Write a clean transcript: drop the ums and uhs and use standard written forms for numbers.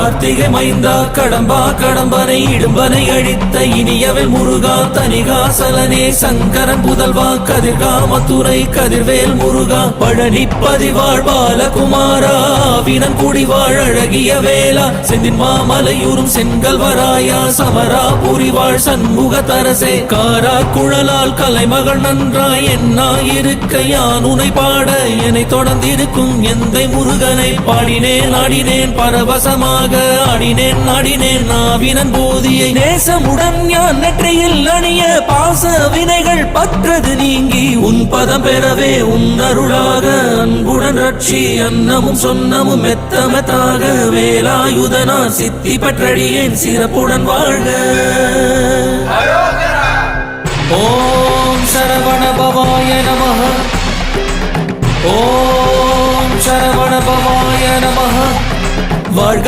கார்த்திகை மைந்தா கடம்பா கடம்பனை இடும்பனை அழித்த இனியவள் முருகா தனிகாசலனே சங்கரன் புதல்வா கதிர்காமத்துறை கதிர்வேல் முருகா பழனி பதிவாழ் பாலகுமாரா வினன் குடிவாழ் அழகிய வேளா செந்தின் மாமலையூரும் செங்கல்வராயா சமரா புரிவாழ் சண்முக தரசே காரா குழலால் கலைமகள் நன்றாய் என்னாயிருக்க யான் உனை பாட என்னை தொடர்ந்திருக்கும் எந்தை முருகனை பாடினேன் ஆடினேன் பரவசமாக ஆடினேன் ஆடினேன் நாவினன் போதியை நேசமுடன் யான் நெற்றியில் அணிய பாச வினைகள் பற்றது நீங்கி உன் பதம் பெறவே உன் அருளாக அன்புடன் ரட்சி அன்னமும் சொன்னமும் மெத்தமெத்தாக வேலாயுதனா சித்தி பற்றடியேன் சிறப்புடன் வாழ்க. ஓம் சரவண பவாய நமஹ. ஓம் சரவண பவாய நமஹ. வாழ்க